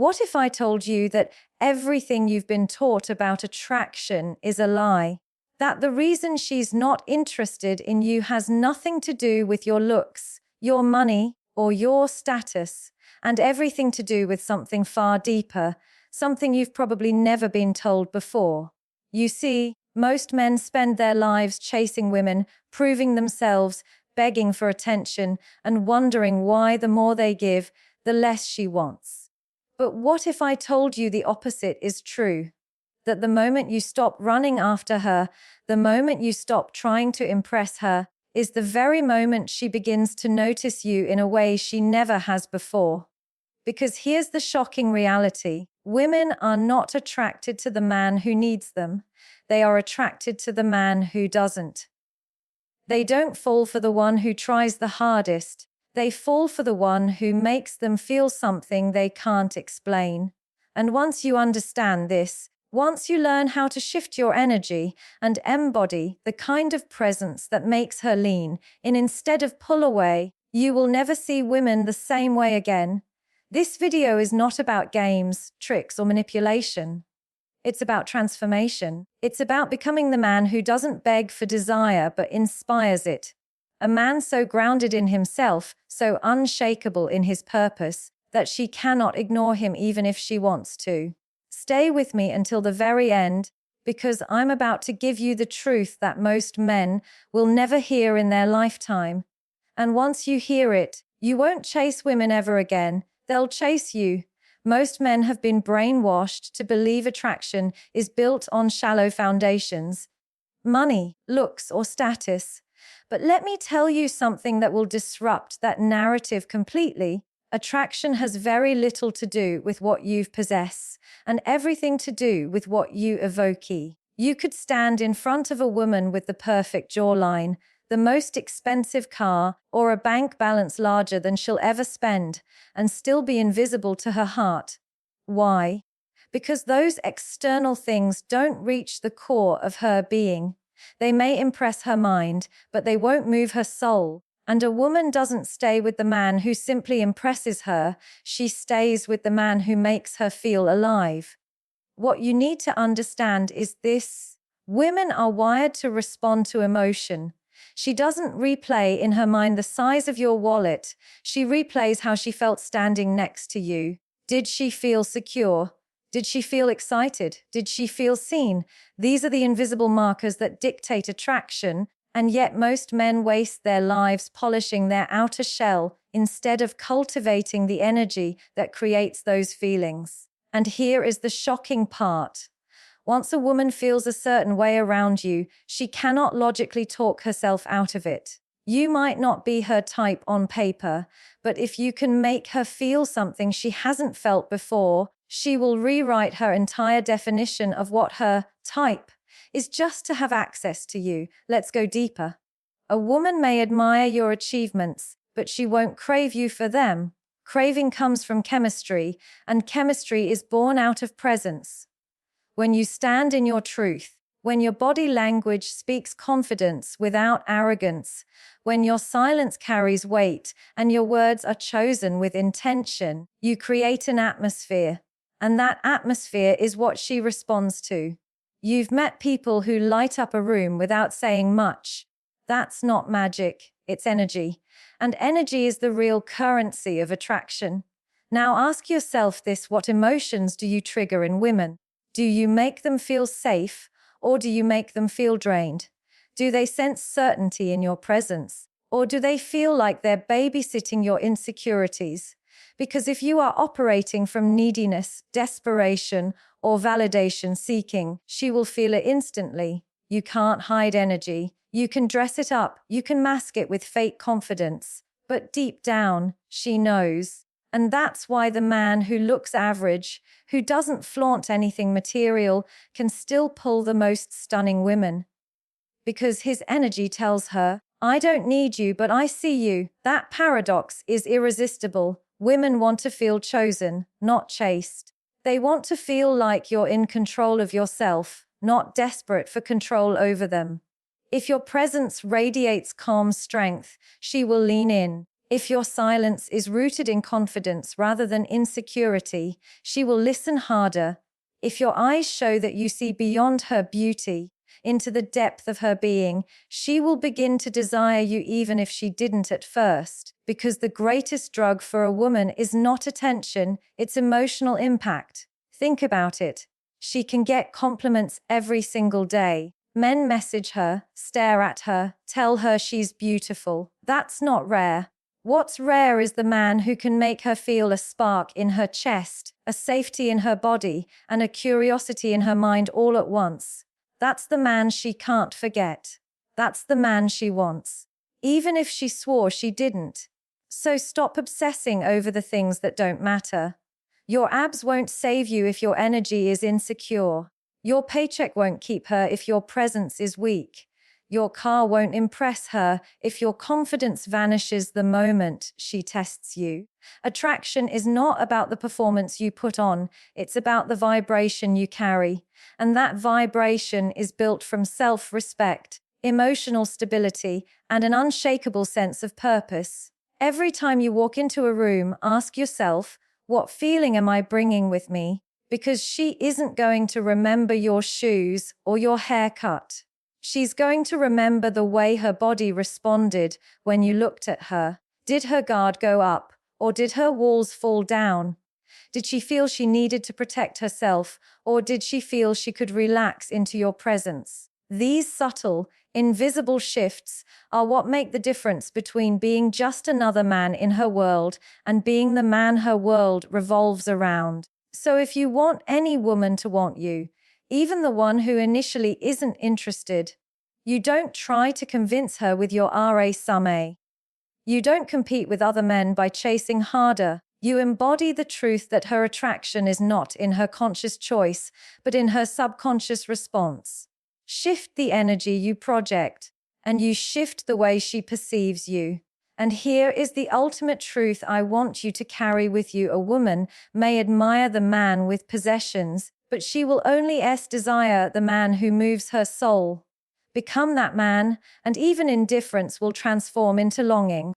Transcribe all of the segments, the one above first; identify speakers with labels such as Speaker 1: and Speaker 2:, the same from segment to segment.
Speaker 1: What if I told you that everything you've been taught about attraction is a lie? That the reason she's not interested in you has nothing to do with your looks, your money, or your status, and everything to do with something far deeper, something you've probably never been told before. You see, most men spend their lives chasing women, proving themselves, begging for attention, and wondering why the more they give, the less she wants. But what if I told you the opposite is true? That the moment you stop running after her, the moment you stop trying to impress her, is the very moment she begins to notice you in a way she never has before. Because here's the shocking reality. Women are not attracted to the man who needs them. They are attracted to the man who doesn't. They don't fall for the one who tries the hardest. They fall for the one who makes them feel something they can't explain. And once you understand this, once you learn how to shift your energy and embody the kind of presence that makes her lean in instead of pull away, you will never see women the same way again. This video is not about games, tricks, or manipulation. It's about transformation. It's about becoming the man who doesn't beg for desire but inspires it. A man so grounded in himself, so unshakable in his purpose, that she cannot ignore him even if she wants to. Stay with me until the very end, because I'm about to give you the truth that most men will never hear in their lifetime. And once you hear it, you won't chase women ever again. They'll chase you. Most men have been brainwashed to believe attraction is built on shallow foundations, money, looks, or status. But let me tell you something that will disrupt that narrative completely. Attraction has very little to do with what you possess and everything to do with what you evoke. You could stand in front of a woman with the perfect jawline, the most expensive car, or a bank balance larger than she'll ever spend, and still be invisible to her heart. Why? Because those external things don't reach the core of her being. They may impress her mind, but they won't move her soul. And a woman doesn't stay with the man who simply impresses her, she stays with the man who makes her feel alive. What you need to understand is this: women are wired to respond to emotion. She doesn't replay in her mind the size of your wallet. She replays how she felt standing next to you. Did she feel secure? Did she feel excited? Did she feel seen? These are the invisible markers that dictate attraction, and yet most men waste their lives polishing their outer shell instead of cultivating the energy that creates those feelings. And here is the shocking part. Once a woman feels a certain way around you, she cannot logically talk herself out of it. You might not be her type on paper, but if you can make her feel something she hasn't felt before, she will rewrite her entire definition of what her type is just to have access to you. Let's go deeper. A woman may admire your achievements, but she won't crave you for them. Craving comes from chemistry, and chemistry is born out of presence. When you stand in your truth, when your body language speaks confidence without arrogance, when your silence carries weight and your words are chosen with intention, you create an atmosphere. And that atmosphere is what she responds to. You've met people who light up a room without saying much. That's not magic, it's energy. And energy is the real currency of attraction. Now ask yourself this: what emotions do you trigger in women? Do you make them feel safe, or do you make them feel drained? Do they sense certainty in your presence, or do they feel like they're babysitting your insecurities? Because if you are operating from neediness, desperation, or validation seeking, she will feel it instantly. You can't hide energy. You can dress it up. You can mask it with fake confidence. But deep down, she knows. And that's why the man who looks average, who doesn't flaunt anything material, can still pull the most stunning women. Because his energy tells her, I don't need you, but I see you. That paradox is irresistible. Women want to feel chosen, not chased. They want to feel like you're in control of yourself, not desperate for control over them. If your presence radiates calm strength, she will lean in. If your silence is rooted in confidence rather than insecurity, she will listen harder. If your eyes show that you see beyond her beauty, into the depth of her being, she will begin to desire you even if she didn't at first, because the greatest drug for a woman is not attention, it's emotional impact. Think about it. She can get compliments every single day. Men message her, stare at her, tell her she's beautiful. That's not rare. What's rare is the man who can make her feel a spark in her chest, a safety in her body, and a curiosity in her mind all at once. That's the man she can't forget. That's the man she wants, even if she swore she didn't. So stop obsessing over the things that don't matter. Your abs won't save you if your energy is insecure. Your paycheck won't keep her if your presence is weak. Your car won't impress her if your confidence vanishes the moment she tests you. Attraction is not about the performance you put on, it's about the vibration you carry. And that vibration is built from self-respect, emotional stability, and an unshakable sense of purpose. Every time you walk into a room, ask yourself, what feeling am I bringing with me? Because she isn't going to remember your shoes or your haircut. She's going to remember the way her body responded when you looked at her. Did her guard go up, or did her walls fall down? Did she feel she needed to protect herself, or did she feel she could relax into your presence? These subtle, invisible shifts are what make the difference between being just another man in her world and being the man her world revolves around. So if you want any woman to want you, even the one who initially isn't interested, you don't try to convince her with your RA. You don't compete with other men by chasing harder. You embody the truth that her attraction is not in her conscious choice, but in her subconscious response. Shift the energy you project, and you shift the way she perceives you. And here is the ultimate truth I want you to carry with you. A woman may admire the man with possessions, but she will only desire the man who moves her soul. Become that man, and even indifference will transform into longing.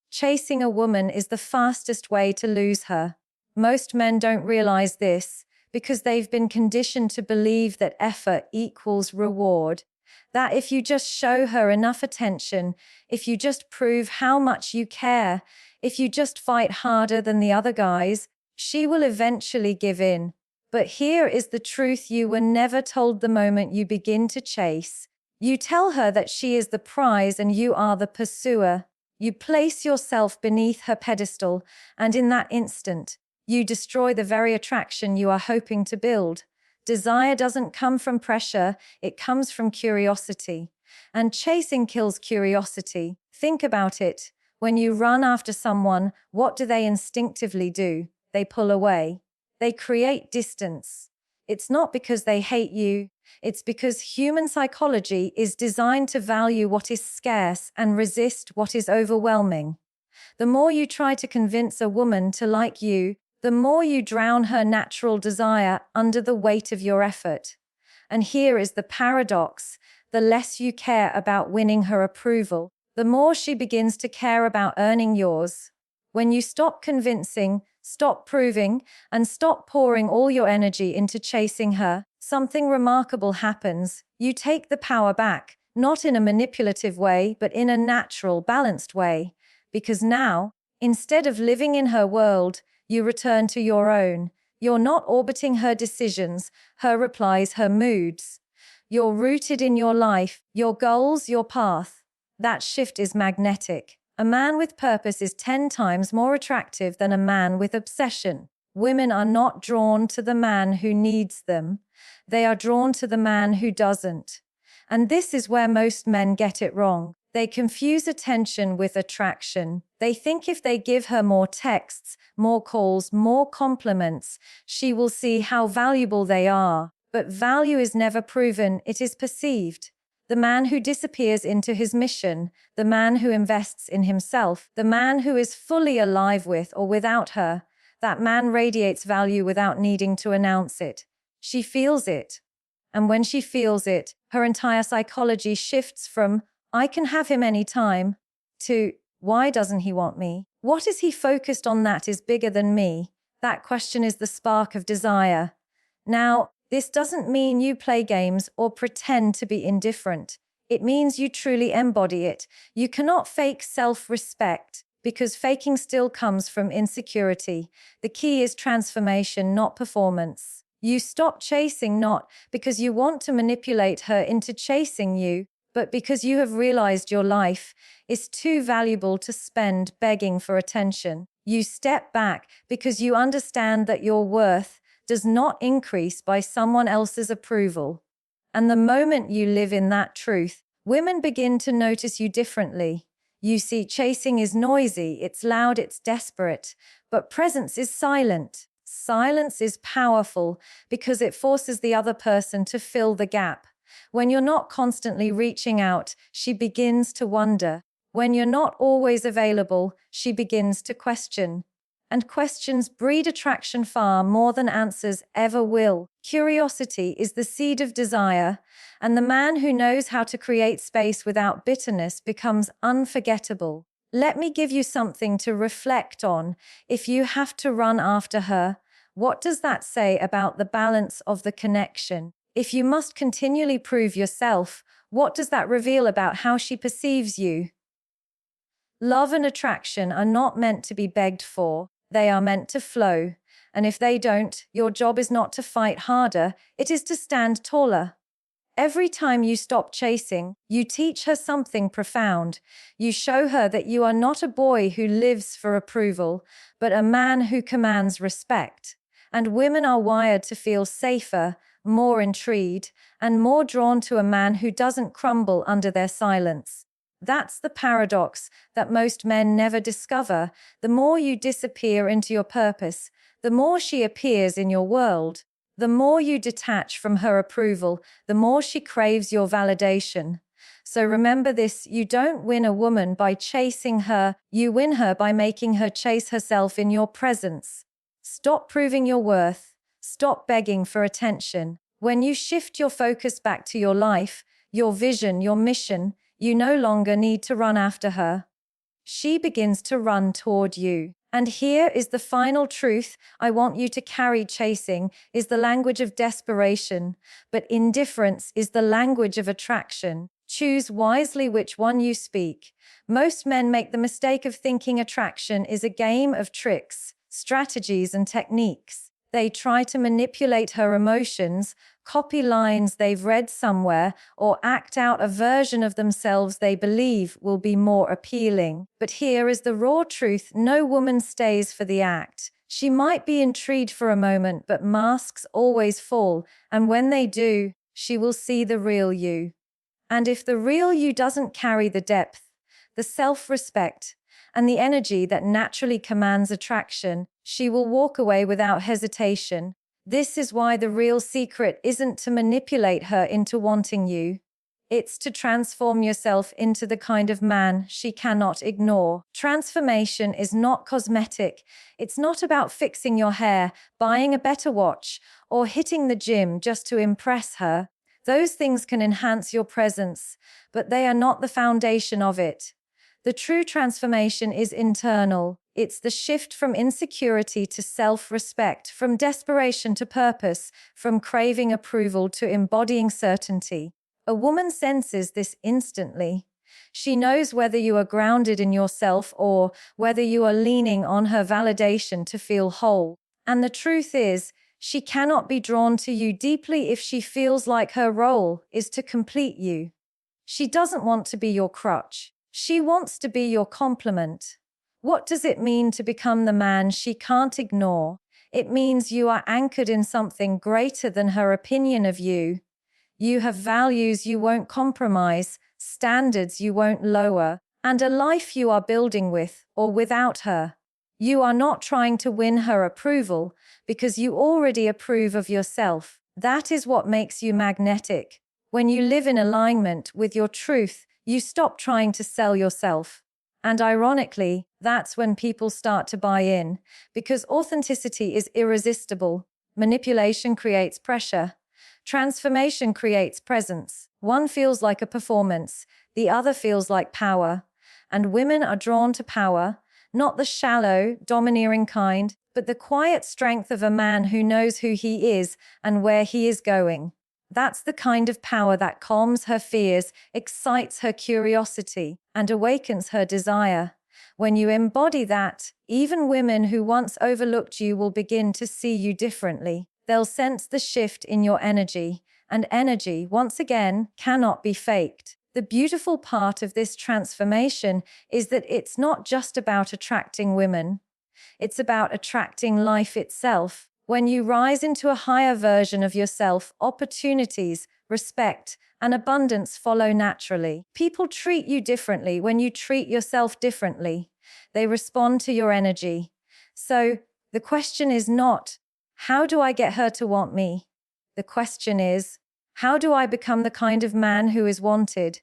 Speaker 1: Chasing a woman is the fastest way to lose her. Most men don't realize this because they've been conditioned to believe that effort equals reward. That if you just show her enough attention, if you just prove how much you care, if you just fight harder than the other guys, she will eventually give in. But here is the truth you were never told the moment you begin to chase. You tell her that she is the prize and you are the pursuer. You place yourself beneath her pedestal, and in that instant, you destroy the very attraction you are hoping to build. Desire doesn't come from pressure, it comes from curiosity. And chasing kills curiosity. Think about it. When you run after someone, what do they instinctively do? They pull away. They create distance. It's not because they hate you. It's because human psychology is designed to value what is scarce and resist what is overwhelming. The more you try to convince a woman to like you, the more you drown her natural desire under the weight of your effort. And here is the paradox: the less you care about winning her approval, the more she begins to care about earning yours. When you stop convincing, stop proving, and stop pouring all your energy into chasing her, something remarkable happens. You take the power back, not in a manipulative way, but in a natural, balanced way. Because now, instead of living in her world, you return to your own. You're not orbiting her decisions, her replies, her moods. You're rooted in your life, your goals, your path. That shift is magnetic. A man with purpose is 10 times more attractive than a man with obsession. Women are not drawn to the man who needs them. They are drawn to the man who doesn't. And this is where most men get it wrong. They confuse attention with attraction. They think if they give her more texts, more calls, more compliments, she will see how valuable they are. But value is never proven, it is perceived. The man who disappears into his mission, the man who invests in himself, the man who is fully alive with or without her, that man radiates value without needing to announce it. She feels it. And when she feels it, her entire psychology shifts from, I can have him anytime, to, Why doesn't he want me? What is he focused on that is bigger than me? That question is the spark of desire. Now, this doesn't mean you play games or pretend to be indifferent. It means you truly embody it. You cannot fake self-respect because faking still comes from insecurity. The key is transformation, not performance. You stop chasing not because you want to manipulate her into chasing you, but because you have realized your life is too valuable to spend begging for attention. You step back because you understand that your worth does not increase by someone else's approval. And the moment you live in that truth, women begin to notice you differently. You see, chasing is noisy, it's loud, it's desperate, but presence is silent. Silence is powerful because it forces the other person to fill the gap. When you're not constantly reaching out, she begins to wonder. When you're not always available, she begins to question. And questions breed attraction far more than answers ever will. Curiosity is the seed of desire, and the man who knows how to create space without bitterness becomes unforgettable. Let me give you something to reflect on. If you have to run after her, what does that say about the balance of the connection? If you must continually prove yourself, what does that reveal about how she perceives you? Love and attraction are not meant to be begged for. They are meant to flow. And if they don't, your job is not to fight harder, it is to stand taller. Every time you stop chasing, you teach her something profound. You show her that you are not a boy who lives for approval, but a man who commands respect. And women are wired to feel safer, more intrigued, and more drawn to a man who doesn't crumble under their silence. That's the paradox that most men never discover. The more you disappear into your purpose, the more she appears in your world. The more you detach from her approval, the more she craves your validation. So remember this, you don't win a woman by chasing her, you win her by making her chase herself in your presence. Stop proving your worth. Stop begging for attention. When you shift your focus back to your life, your vision, your mission, you no longer need to run after her. She begins to run toward you. And here is the final truth I want you to carry. Chasing is the language of desperation, but indifference is the language of attraction. Choose wisely which one you speak. Most men make the mistake of thinking attraction is a game of tricks, strategies, and techniques. They try to manipulate her emotions, copy lines they've read somewhere, or act out a version of themselves they believe will be more appealing. But here is the raw truth: no woman stays for the act. She might be intrigued for a moment, but masks always fall, and when they do, she will see the real you. And if the real you doesn't carry the depth, the self-respect, and the energy that naturally commands attraction, she will walk away without hesitation. This is why the real secret isn't to manipulate her into wanting you. It's to transform yourself into the kind of man she cannot ignore. Transformation is not cosmetic. It's not about fixing your hair, buying a better watch, or hitting the gym just to impress her. Those things can enhance your presence, but they are not the foundation of it. The true transformation is internal. It's the shift from insecurity to self-respect, from desperation to purpose, from craving approval to embodying certainty. A woman senses this instantly. She knows whether you are grounded in yourself or whether you are leaning on her validation to feel whole. And the truth is, she cannot be drawn to you deeply if she feels like her role is to complete you. She doesn't want to be your crutch. She wants to be your complement. What does it mean to become the man she can't ignore? It means you are anchored in something greater than her opinion of you. You have values you won't compromise, standards you won't lower, and a life you are building with or without her. You are not trying to win her approval because you already approve of yourself. That is what makes you magnetic. When you live in alignment with your truth, you stop trying to sell yourself. And ironically, that's when people start to buy in, because authenticity is irresistible. Manipulation creates pressure. Transformation creates presence. One feels like a performance, the other feels like power. And women are drawn to power, not the shallow, domineering kind, but the quiet strength of a man who knows who he is and where he is going. That's the kind of power that calms her fears, excites her curiosity, and awakens her desire. When you embody that, even women who once overlooked you will begin to see you differently. They'll sense the shift in your energy, and energy, once again, cannot be faked. The beautiful part of this transformation is that it's not just about attracting women. It's about attracting life itself. When you rise into a higher version of yourself, opportunities, respect, and abundance follow naturally. People treat you differently when you treat yourself differently. They respond to your energy. So, the question is not, how do I get her to want me? The question is, how do I become the kind of man who is wanted?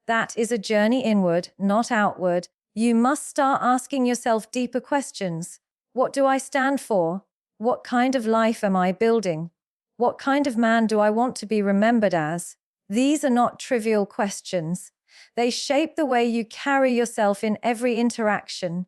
Speaker 1: That is a journey inward, not outward. You must start asking yourself deeper questions. What do I stand for? What kind of life am I building? What kind of man do I want to be remembered as? These are not trivial questions. They shape the way you carry yourself in every interaction.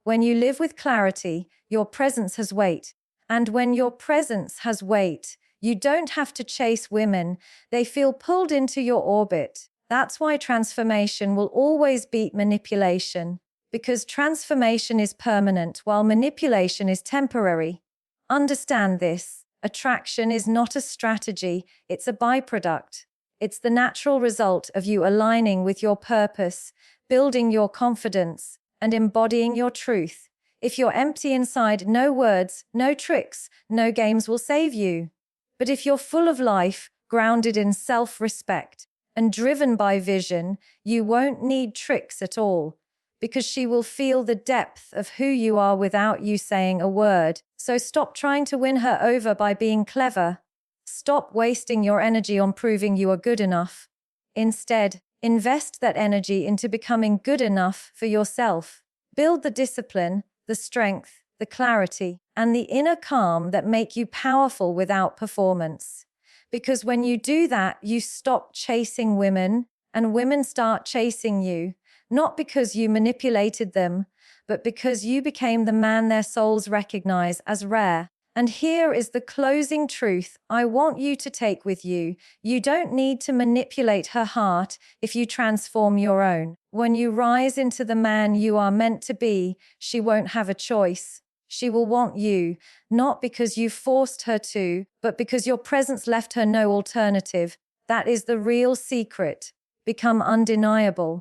Speaker 1: When you live with clarity, your presence has weight. And when your presence has weight, you don't have to chase women. They feel pulled into your orbit. That's why transformation will always beat manipulation, because transformation is permanent while manipulation is temporary. Understand this. Attraction is not a strategy, it's a byproduct. It's the natural result of you aligning with your purpose, building your confidence, and embodying your truth. If you're empty inside, no words, no tricks, no games will save you. But if you're full of life, grounded in self-respect, and driven by vision, you won't need tricks at all, because she will feel the depth of who you are without you saying a word. So stop trying to win her over by being clever. Stop wasting your energy on proving you are good enough. Instead, invest that energy into becoming good enough for yourself. Build the discipline, the strength, the clarity, and the inner calm that make you powerful without performance. Because when you do that, you stop chasing women, and women start chasing you, not because you manipulated them, but because you became the man their souls recognize as rare. And here is the closing truth I want you to take with you. You don't need to manipulate her heart if you transform your own. When you rise into the man you are meant to be, she won't have a choice. She will want you, not because you forced her to, but because your presence left her no alternative. That is the real secret. Become undeniable.